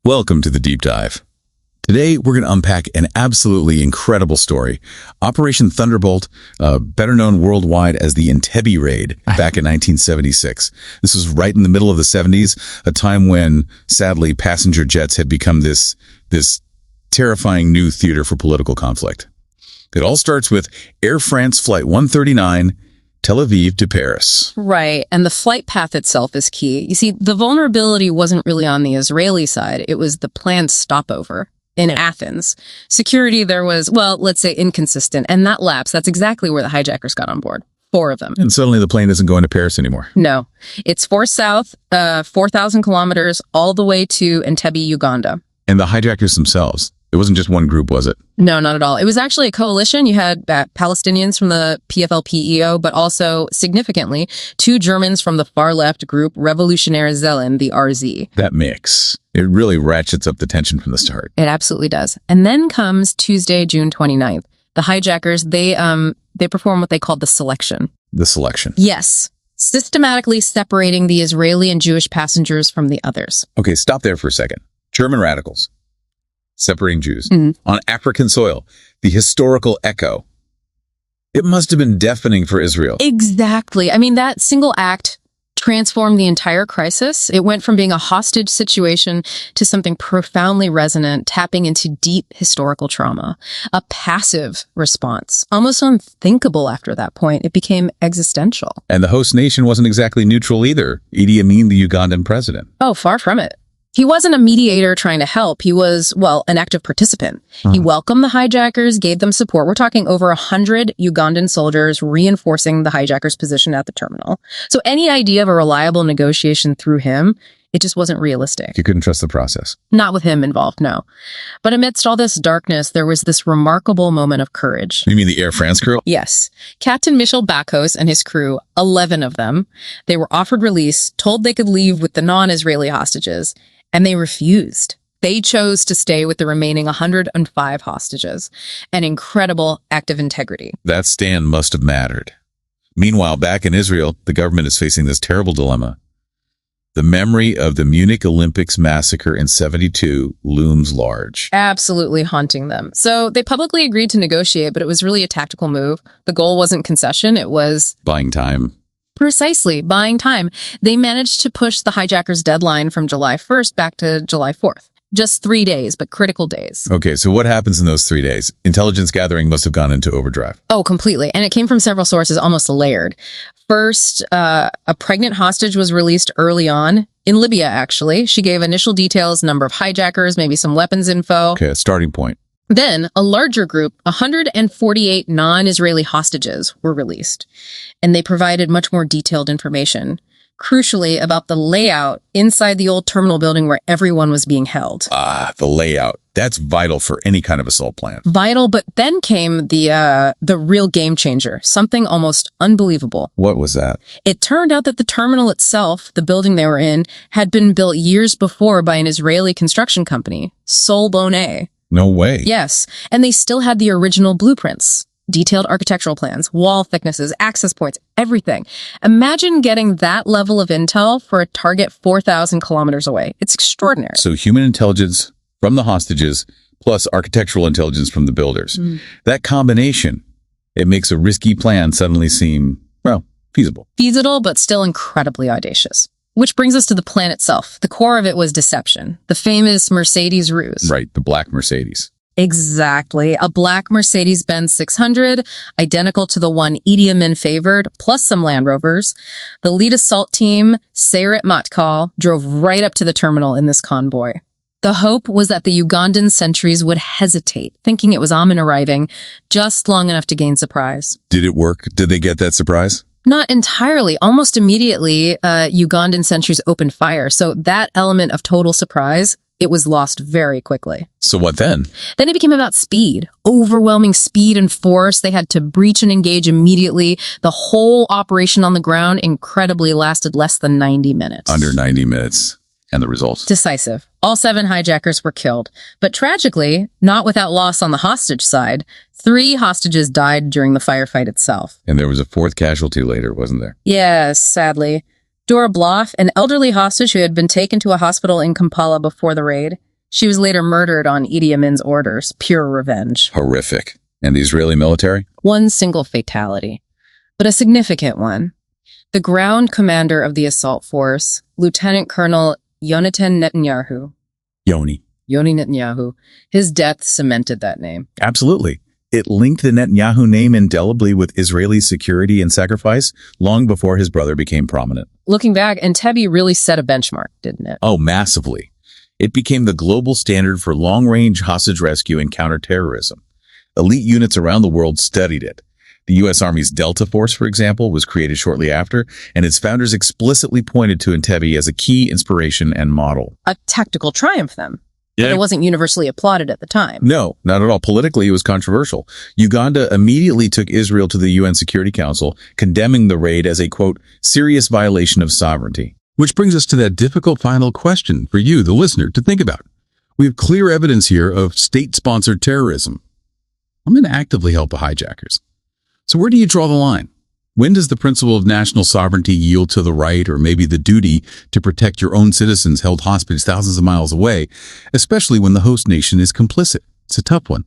Welcome to the Deep Dive. Today, we're going to unpack an absolutely incredible story. Operation Thunderbolt, better known worldwide as the Entebbe raid back in 1976. This was right in the middle of the 70s, a time when, sadly, passenger jets had become this terrifying new theater for political conflict. It all starts with Air France Flight 139, Tel Aviv to Paris. Right, and the flight path itself is key. You see, the vulnerability wasn't really on the Israeli side. It was the planned stopover in Athens. Security there was, well, let's say inconsistent, and that lapse, that's exactly where the hijackers got on board. 4 of them. And suddenly the plane isn't going to Paris anymore. No, it's 4 south, 4,000 kilometers, all the way to Entebbe, Uganda. And the hijackers themselves, it wasn't just one group, was it? No, not at all. It was actually a coalition. You had Palestinians from the PFLP-EO, but also, significantly, 2 Germans from the far-left group Revolutionäre Zellen, the RZ. That mix, it really ratchets up the tension from the start. It absolutely does. And then comes Tuesday, June 29th. The hijackers, they perform what they called the selection. The selection. Yes. Systematically separating the Israeli and Jewish passengers from the others. Okay, stop there for a second. German radicals. Separating Jews on African soil, the historical echo. It must have been deafening for Israel. Exactly. I mean, that single act transformed the entire crisis. It went from being a hostage situation to something profoundly resonant, tapping into deep historical trauma. A passive response, almost unthinkable after that point. It became existential. And the host nation wasn't exactly neutral either. Idi Amin, the Ugandan president. Oh, far from it. He wasn't a mediator trying to help. He was, well, an active participant. He welcomed the hijackers, gave them support. We're talking over 100 Ugandan soldiers reinforcing the hijackers' position at the terminal. So any idea of a reliable negotiation through him, it just wasn't realistic. You couldn't trust the process. Not with him involved, no. But amidst all this darkness, there was this remarkable moment of courage. You mean the Air France crew? Yes. Captain Michel Bakos and his crew, 11 of them, they were offered release, told they could leave with the non-Israeli hostages, and they refused. They chose to stay with the remaining 105 hostages. An incredible act of integrity. That stand must have mattered. Meanwhile, back in Israel, the government is facing this terrible dilemma. The memory of the Munich Olympics massacre in '72 looms large. Absolutely haunting them. So they publicly agreed to negotiate, but it was really a tactical move. The goal wasn't concession, it was buying time. Precisely, buying time. They managed to push the hijackers' deadline from July 1st back to July 4th. Just 3 days, but critical days. Okay, so what happens in those 3 days? Intelligence gathering must have gone into overdrive. Oh, completely. And it came from several sources, almost layered. First, a pregnant hostage was released early on, in Libya, actually. She gave initial details, number of hijackers, maybe some weapons info. Okay, a starting point. Then, a larger group, 148 non-Israeli hostages, were released, and they provided much more detailed information, crucially about the layout inside the old terminal building where everyone was being held. The layout. That's vital for any kind of assault plan. Vital, but then came the real game changer, something almost unbelievable. What was that? It turned out that the terminal itself, the building they were in, had been built years before by an Israeli construction company, Sol Boneh. No way. Yes, and they still had the original blueprints, detailed architectural plans, wall thicknesses, access points, everything. Imagine getting that level of intel for a target 4,000 kilometers away. It's extraordinary. So human intelligence from the hostages plus architectural intelligence from the builders. That combination, it makes a risky plan suddenly seem, well, feasible. Feasible, but still incredibly audacious. Which brings us to the plan itself. The core of it was deception. The famous Mercedes ruse. Right, the black Mercedes. Exactly. A black Mercedes-Benz 600, identical to the one Idi Amin favored, plus some Land Rovers. The lead assault team, Seiret Matkal, drove right up to the terminal in this convoy. The hope was that the Ugandan sentries would hesitate, thinking it was Amin arriving, just long enough to gain surprise. Did it work? Did they get that surprise? Not entirely. Almost immediately, Ugandan sentries opened fire. So that element of total surprise, it was lost very quickly. So what then? Then it became about speed. Overwhelming speed and force. They had to breach and engage immediately. The whole operation on the ground incredibly lasted less than 90 minutes. Under 90 minutes. And the results? Decisive. All 7 hijackers were killed. But tragically, not without loss on the hostage side, 3 hostages died during the firefight itself. And there was a 4th casualty later, wasn't there? Yes, sadly. Dora Bloff, an elderly hostage who had been taken to a hospital in Kampala before the raid, She was later murdered on Idi Amin's orders. Pure revenge. Horrific. And the Israeli military? One single fatality, but a significant one. The ground commander of the assault force, Lieutenant Colonel Yonatan Netanyahu. Yoni. Yoni Netanyahu. His death cemented that name. Absolutely. It linked the Netanyahu name indelibly with Israeli security and sacrifice long before his brother became prominent. Looking back, Entebbe really set a benchmark, didn't it? Oh, massively. It became the global standard for long-range hostage rescue and counterterrorism. Elite units around the world studied it. The U.S. Army's Delta Force, for example, was created shortly after, and its founders explicitly pointed to Entebbe as a key inspiration and model. A tactical triumph, then. Yeah. But it wasn't universally applauded at the time. No, not at all. Politically, it was controversial. Uganda immediately took Israel to the UN Security Council, condemning the raid as a, quote, serious violation of sovereignty. Which brings us to that difficult final question for you, the listener, to think about. We have clear evidence here of state-sponsored terrorism. I'm going to actively help the hijackers. So where do you draw the line? When does the principle of national sovereignty yield to the right or maybe the duty to protect your own citizens held hostage thousands of miles away, especially when the host nation is complicit? It's a tough one.